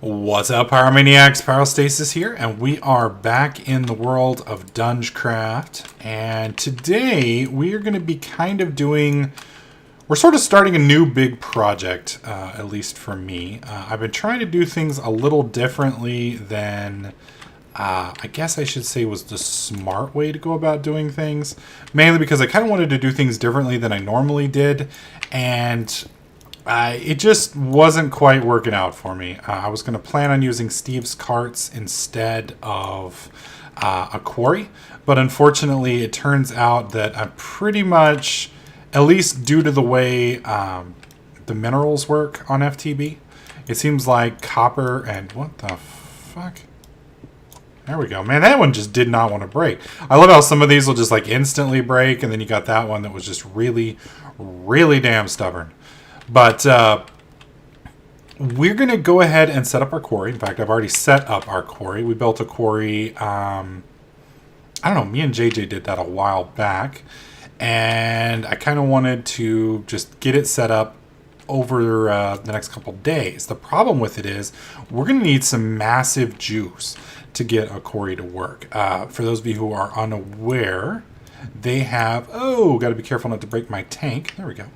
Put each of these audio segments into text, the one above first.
What's up, Pyromaniacs? Pyrostasis here, and we are back in the world of Dungecraft. And today we are going to be we're sort of starting a new big project, at least for me. I've been trying to do things a little differently than I guess I should say was the smart way to go about doing things. Mainly because I kind of wanted to do things differently than I normally did, and it just wasn't quite working out for me. I was going to plan on using Steve's carts instead of a quarry, but unfortunately it turns out that I'm pretty much, at least due to the way the minerals work on FTB, it seems like copper and what the fuck? There we go. Man, that one just did not want to break. I love how some of these will just like instantly break, and then you got that one that was just really, really damn stubborn. But we're going to go ahead and set up our quarry. In fact, I've already set up our quarry. We built a quarry, I don't know, me and JJ did that a while back. And I kind of wanted to just get it set up over the next couple days. The problem with it is we're going to need some massive juice to get a quarry to work. For those of you who are unaware, they have... Oh, got to be careful not to break my tank. There we go.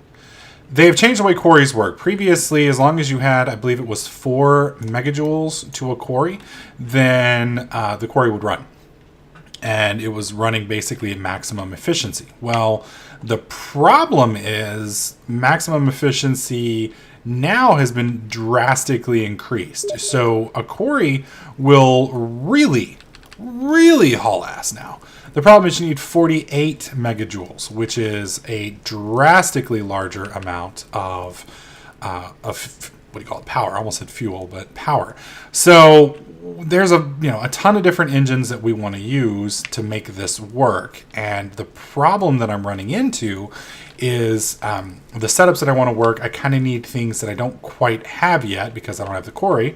They have changed the way quarries work. Previously, as long as you had, I believe it was 4 megajoules to a quarry, then the quarry would run. And it was running basically at maximum efficiency. Well, the problem is maximum efficiency now has been drastically increased. So a quarry will really, really haul ass now. The problem is you need 48 megajoules, which is a drastically larger amount of what do you call it? Power. I almost said fuel, but power. So there's a ton of different engines that we want to use to make this work. And the problem that I'm running into is the setups that I want to work. I kind of need things that I don't quite have yet because I don't have the quarry.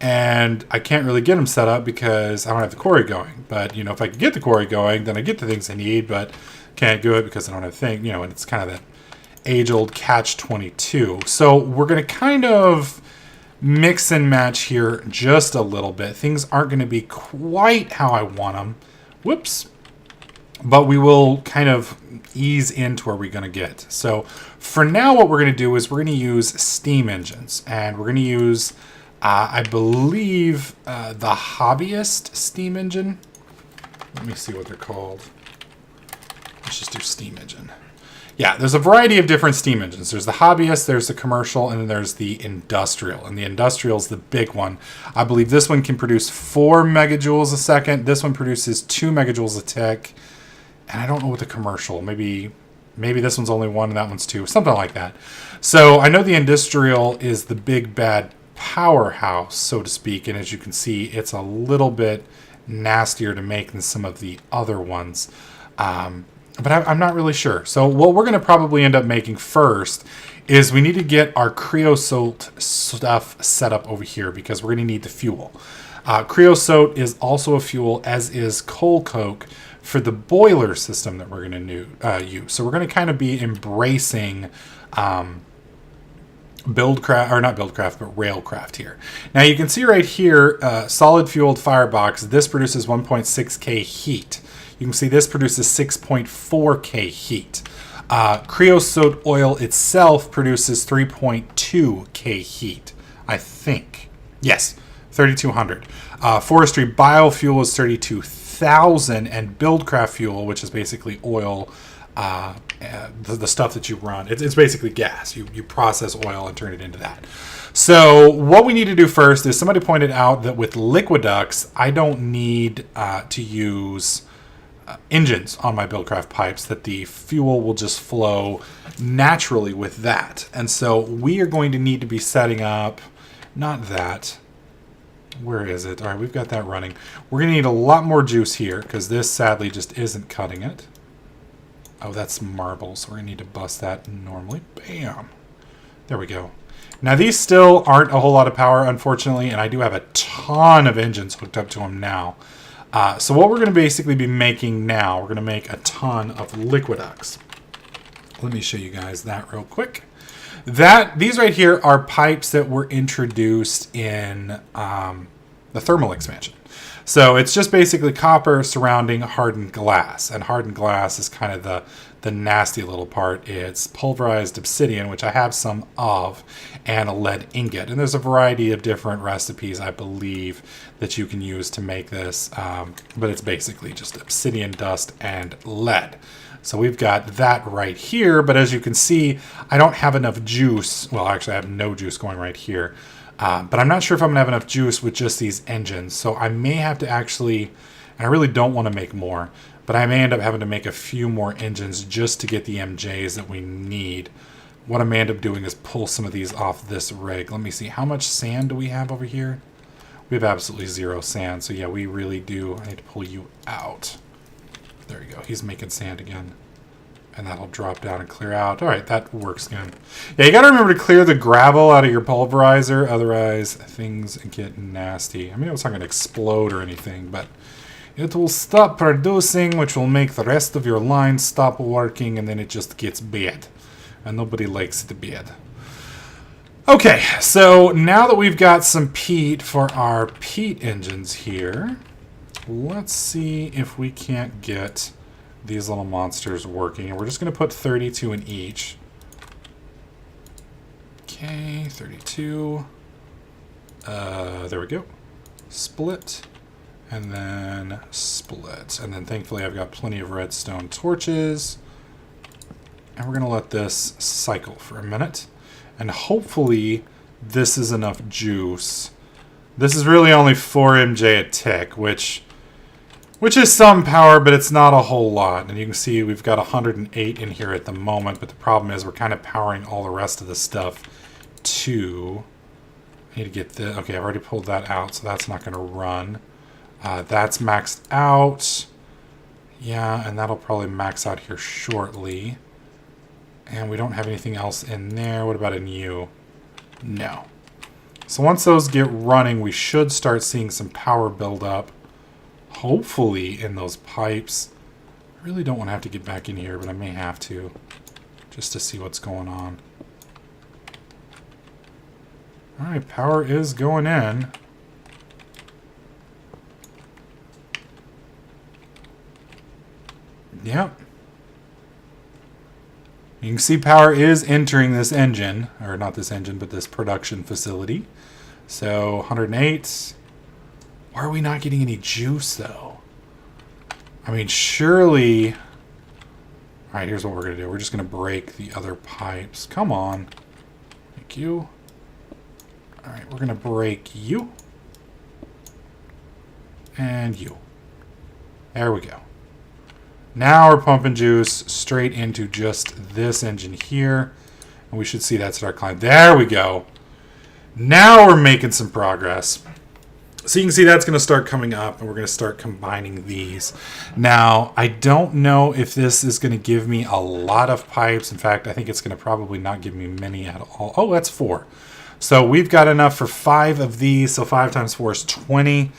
And I can't really get them set up because I don't have the quarry going. But, if I could get the quarry going, then I get the things I need, but can't do it because I don't have the thing, and it's kind of that age-old catch-22. So we're going to kind of mix and match here just a little bit. Things aren't going to be quite how I want them. Whoops. But we will kind of ease into where we're going to get. So for now, what we're going to do is we're going to use steam engines. And we're going to use... I believe the Hobbyist steam engine. Let me see what they're called. Let's just do steam engine. Yeah, there's a variety of different steam engines. There's the Hobbyist, there's the commercial, and then there's the industrial. And the industrial is the big one. I believe this one can produce 4 megajoules a second. This one produces 2 megajoules a tick. And I don't know what the commercial, maybe this one's only 1 and that one's 2, something like that. So I know the industrial is the big bad powerhouse, so to speak, and as you can see, it's a little bit nastier to make than some of the other ones, but I'm not really sure. So what we're going to probably end up making first is we need to get our creosote stuff set up over here because we're going to need the fuel. Creosote is also a fuel, as is coal coke for the boiler system that we're going to use. So we're going to kind of be embracing Buildcraft, or not Buildcraft, but Railcraft here. Now you can see right here, solid fueled firebox, this produces 1.6k heat. You can see this produces 6.4k heat. Creosote oil itself produces 3.2k heat, I think. Yes, 3,200. Forestry biofuel is 32,000, and Buildcraft fuel, which is basically oil, the stuff that you run, it's basically gas. You process oil and turn it into that. So what we need to do first is, somebody pointed out that with Liquiducts, I don't need to use engines on my Buildcraft pipes, that the fuel will just flow naturally with that. And so we are going to need to be setting up, not that, where is it? All right, we've got that running. We're going to need a lot more juice here because this sadly just isn't cutting it. Oh, that's marble, so we're going to need to bust that normally. Bam. There we go. Now, these still aren't a whole lot of power, unfortunately, and I do have a ton of engines hooked up to them now. So what we're going to basically be making now, we're going to make a ton of Liquiducts. Let me show you guys that real quick. these right here are pipes that were introduced in the thermal expansion. So it's just basically copper surrounding hardened glass, and hardened glass is kind of the nasty little part. It's pulverized obsidian, which I have some of, and a lead ingot. And there's a variety of different recipes, I believe, that you can use to make this, but it's basically just obsidian dust and lead. So we've got that right here, but as you can see, I don't have enough juice. Well, actually, I have no juice going right here. But I'm not sure if I'm going to have enough juice with just these engines. So I may have to actually, and I really don't want to make more, but I may end up having to make a few more engines just to get the MJs that we need. What I may end up doing is pull some of these off this rig. Let me see, how much sand do we have over here? We have absolutely 0 sand. So yeah, we really do. I need to pull you out. There you go. He's making sand again. And that'll drop down and clear out. All right, that works again. Yeah, you got to remember to clear the gravel out of your pulverizer. Otherwise, things get nasty. I mean, it's not going to explode or anything, but it will stop producing, which will make the rest of your line stop working, and then it just gets bad. And nobody likes it bad. Okay, so now that we've got some peat for our peat engines here, let's see if we can't get these little monsters working. And we're just going to put 32 in each. Okay, 32. There we go. Split. And then split. And then thankfully I've got plenty of redstone torches. And we're going to let this cycle for a minute. And hopefully this is enough juice. This is really only 4 MJ a tick, which is some power, but it's not a whole lot. And you can see we've got 108 in here at the moment, but the problem is we're kind of powering all the rest of the stuff too. I need to get the... Okay, I've already pulled that out, so that's not going to run. That's maxed out. Yeah, and that'll probably max out here shortly. And we don't have anything else in there. What about in you? No. So once those get running, we should start seeing some power build up. Hopefully in those pipes. I really don't want to have to get back in here, but I may have to. Just to see what's going on. Alright, power is going in. Yep. You can see power is entering this engine, or not this engine, but this production facility. So 108. Why are we not getting any juice though? I mean, surely... Alright, here's what we're going to do. We're just going to break the other pipes. Come on. Thank you. Alright, we're going to break you. And you. There we go. Now we're pumping juice straight into just this engine here. And we should see that start climbing. There we go. Now we're making some progress. So you can see that's going to start coming up, and we're going to start combining these. Now, I don't know if this is going to give me a lot of pipes. In fact, I think it's going to probably not give me many at all. Oh, that's 4. So we've got enough for 5 of these. So 5 times 4 is 20.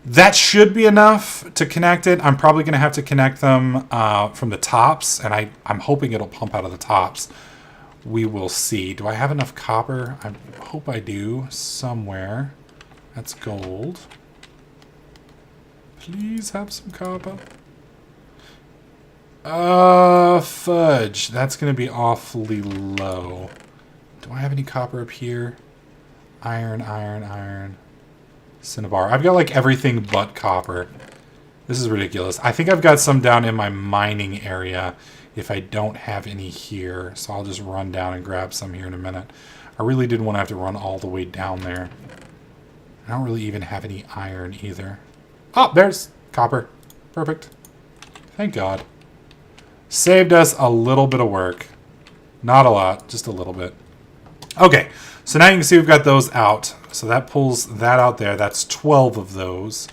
That should be enough to connect it. I'm probably going to have to connect them from the tops, and I'm hoping it'll pump out of the tops. We will see. Do I have enough copper? I hope I do somewhere. That's gold. Please have some copper. Fudge. That's going to be awfully low. Do I have any copper up here? Iron, iron, iron. Cinnabar. I've got like everything but copper. This is ridiculous. I think I've got some down in my mining area if I don't have any here. So I'll just run down and grab some here in a minute. I really didn't want to have to run all the way down there. I don't really even have any iron either. Oh, there's copper. Perfect. Thank God. Saved us a little bit of work. Not a lot, just a little bit. Okay, so now you can see we've got those out. So that pulls that out there. That's 12 of those.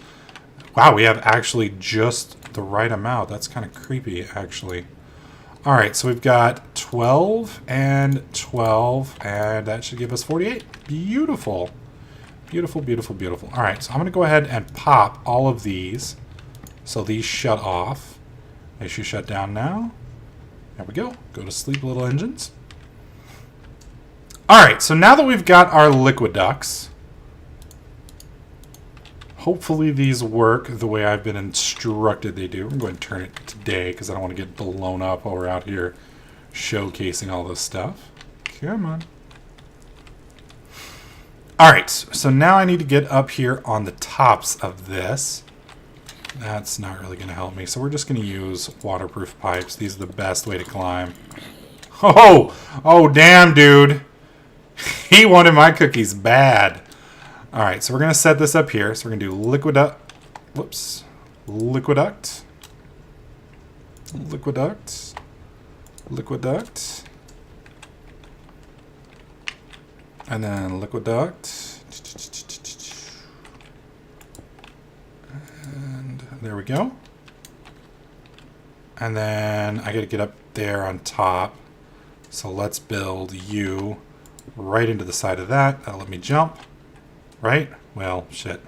Wow, we have actually just the right amount. That's kind of creepy, actually. All right, so we've got 12 and 12, and that should give us 48. Beautiful. Beautiful, beautiful, beautiful. All right, so I'm going to go ahead and pop all of these. So these shut off. They should shut down now. There we go. Go to sleep, little engines. All right, so now that we've got our Liquiducts, hopefully these work the way I've been instructed they do. I'm going to turn it today because I don't want to get blown up while we're out here showcasing all this stuff. Come on. All right, so now I need to get up here on the tops of this. That's not really going to help me, so we're just going to use waterproof pipes. These are the best way to climb. Oh, oh, damn, dude. He wanted my cookies bad. All right, so we're going to set this up here. So we're going to do Liquiduct. Whoops. Liquiduct. Liquiduct. Liquiduct. And then Liquiduct. And there we go. And then I got to get up there on top. So let's build you right into the side of that. That'll let me jump. Right? Well, shit.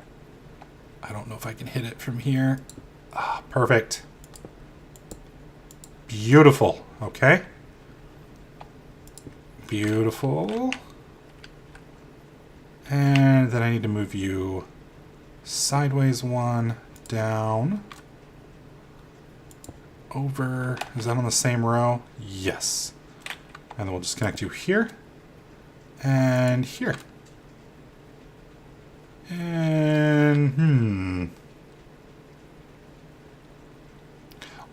I don't know if I can hit it from here. Ah, perfect. Beautiful. Okay. Beautiful. And then I need to move you sideways one, down, over. Is that on the same row? Yes. And then we'll just connect you here and here. And,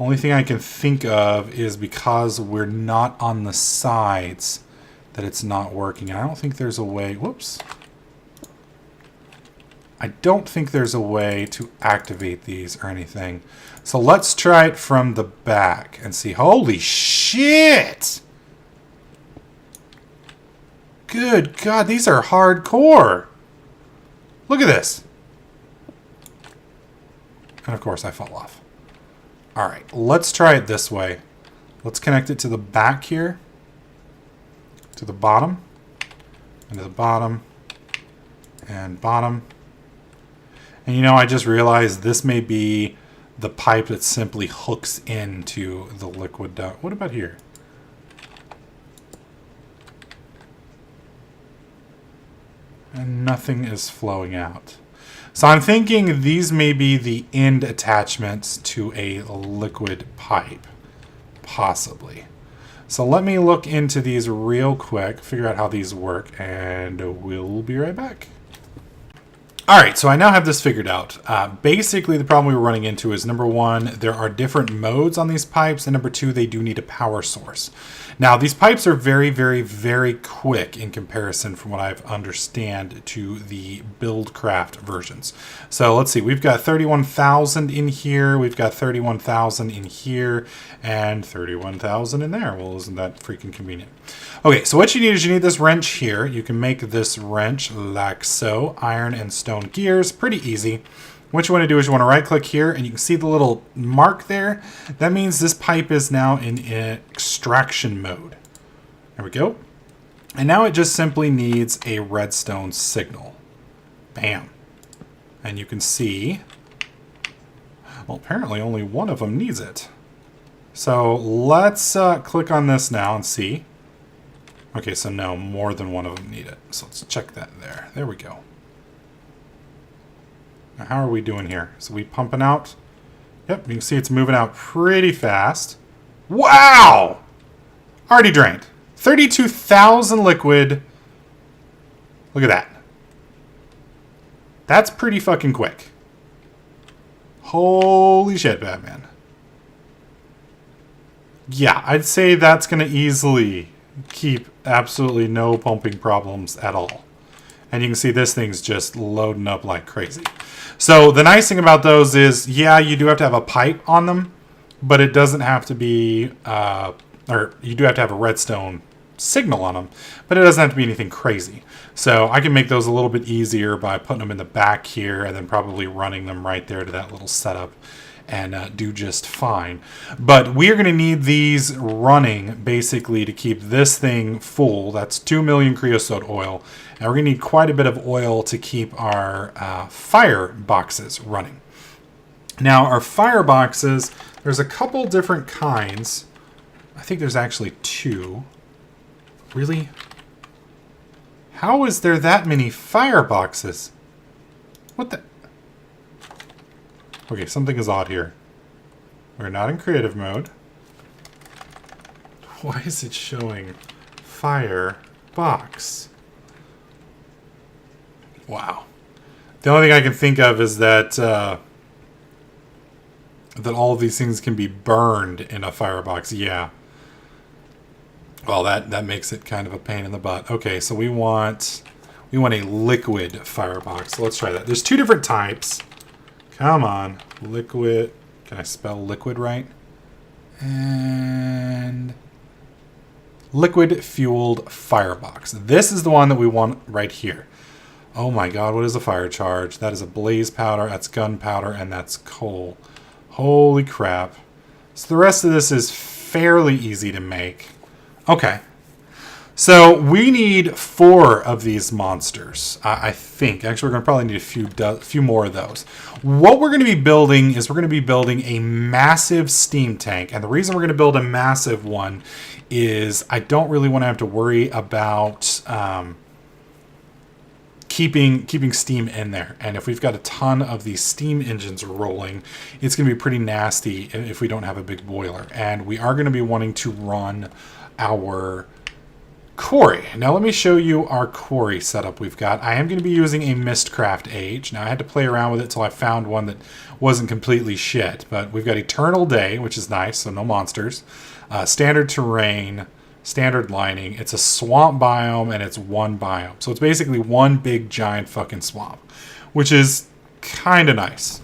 only thing I can think of is because we're not on the sides that it's not working. I don't think there's a way, whoops. I don't think there's a way to activate these or anything. So let's try it from the back and see. Holy shit! Good God, these are hardcore. Look at this. And of course I fall off. All right, let's try it this way. Let's connect it to the back here. To the bottom. And to the bottom. And bottom. And you know, I just realized this may be the pipe that simply hooks into the liquid duct. What about here? And nothing is flowing out. So I'm thinking these may be the end attachments to a liquid pipe. Possibly. So let me look into these real quick, figure out how these work, and we'll be right back. All right, so I now have this figured out. Basically, the problem we were running into is, number one, there are different modes on these pipes, and number two, they do need a power source. Now, these pipes are very, very, very quick in comparison from what I understand to the Buildcraft versions. So let's see, we've got 31,000 in here, we've got 31,000 in here, and 31,000 in there. Well, isn't that freaking convenient? Okay, so what you need is you need this wrench here. You can make this wrench like so, iron and stone gears, pretty easy. What you want to do is you want to right click here and you can see the little mark there. That means this pipe is now in extraction mode. There we go. And now it just simply needs a redstone signal. Bam. And you can see, well, apparently only one of them needs it. So let's click on this now and see. Okay, so no, more than one of them need it. So let's check that there. There we go. Now, how are we doing here? So we pumping out? Yep, you can see it's moving out pretty fast. Wow! Already drained. 32,000 liquid. Look at that. That's pretty fucking quick. Holy shit, Batman. Yeah, I'd say that's going to easily keep absolutely no pumping problems at all. And you can see this thing's just loading up like crazy. So the nice thing about those is, yeah, you do have to have a pipe on them, but it doesn't have to be, or you do have to have a redstone signal on them, but it doesn't have to be anything crazy. So I can make those a little bit easier by putting them in the back here and then probably running them right there to that little setup and do just fine. But we are going to need these running basically to keep this thing full. That's 2 million creosote oil. And we're going to need quite a bit of oil to keep our fire boxes running. Now our fire boxes, there's a couple different kinds. I think there's actually two. Really? How is there that many fireboxes? What the? Okay, something is odd here. We're not in creative mode. Why is it showing firebox? Wow. The only thing I can think of is that that all of these things can be burned in a firebox. Yeah. Well, that makes it kind of a pain in the butt. Okay, so we want a liquid firebox. So let's try that. There's two different types. Come on, liquid. Can I spell liquid right? And liquid fueled firebox. This is the one that we want right here. Oh my god, what is a fire charge? That is a blaze powder, that's gunpowder, and that's coal. Holy crap. So the rest of this is fairly easy to make. Okay. So we need 4 of these monsters, I think. Actually, we're going to probably need a few more of those. What we're going to be building is we're going to be building a massive steam tank. And the reason we're going to build a massive one is I don't really want to have to worry about keeping steam in there. And if we've got a ton of these steam engines rolling, it's going to be pretty nasty if we don't have a big boiler. And we are going to be wanting to run our quarry. Now let me show you our quarry setup we've got. I am going to be using a Mistcraft Age. Now I had to play around with it till I found one that wasn't completely shit. But we've got Eternal Day, which is nice, so no monsters. Standard Terrain, Standard Lining. It's a swamp biome and it's one biome. So it's basically one big giant fucking swamp, which is kind of nice.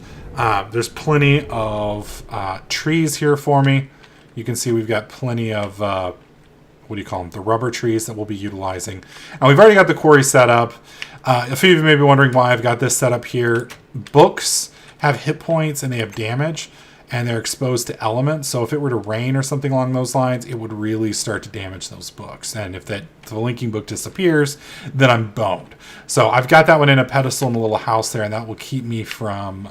There's plenty of trees here for me. You can see we've got plenty of what do you call them? The rubber trees that we'll be utilizing. And we've already got the quarry set up. A few of you may be wondering why I've got this set up here. Books have hit points and they have damage and they're exposed to elements. So if it were to rain or something along those lines, it would really start to damage those books. And if the linking book disappears, then I'm boned. So I've got that one in a pedestal in a little house there, and that will keep me from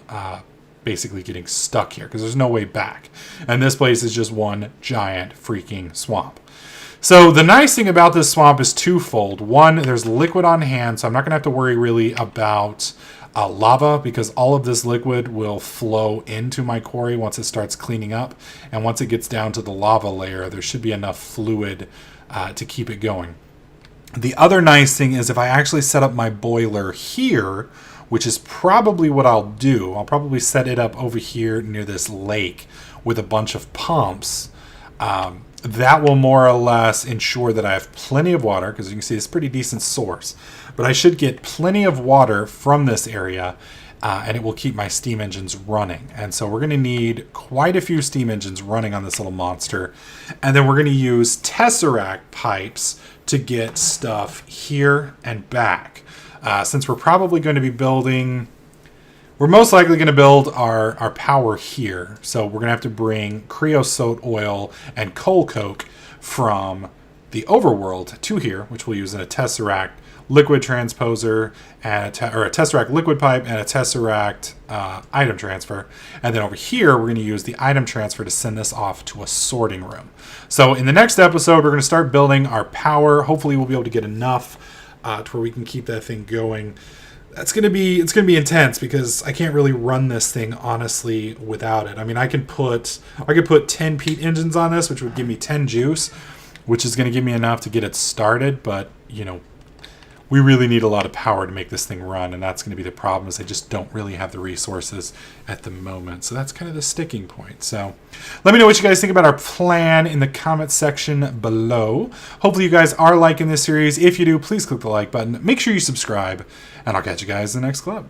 basically getting stuck here because there's no way back. And this place is just one giant freaking swamp. So the nice thing about this swamp is twofold. One, there's liquid on hand, so I'm not going to have to worry really about lava because all of this liquid will flow into my quarry once it starts cleaning up. And once it gets down to the lava layer, there should be enough fluid to keep it going. The other nice thing is if I actually set up my boiler here, which is probably what I'll do, I'll probably set it up over here near this lake with a bunch of pumps. That will more or less ensure that I have plenty of water, because you can see it's a pretty decent source. But I should get plenty of water from this area, and it will keep my steam engines running. And so we're going to need quite a few steam engines running on this little monster. And then we're going to use Tesseract pipes to get stuff here and back. Since we're probably going to be building... We're most likely going to build our power here. So we're going to have to bring creosote oil and coal coke from the overworld to here, which we'll use in a Tesseract liquid transposer, and a Tesseract liquid pipe, and a Tesseract item transfer. And then over here, we're going to use the item transfer to send this off to a sorting room. So in the next episode, we're going to start building our power. Hopefully we'll be able to get enough to where we can keep that thing going. It's gonna be intense because I can't really run this thing honestly without it. I mean, I could put 10 peat engines on this, which would give me 10 juice, which is gonna give me enough to get it started. But you know, we really need a lot of power to make this thing run, and that's gonna be the problem. Is I just don't really have the resources at the moment. So that's kind of the sticking point. So let me know what you guys think about our plan in the comment section below. Hopefully you guys are liking this series. If you do, please click the like button. Make sure you subscribe. And I'll catch you guys in the next club.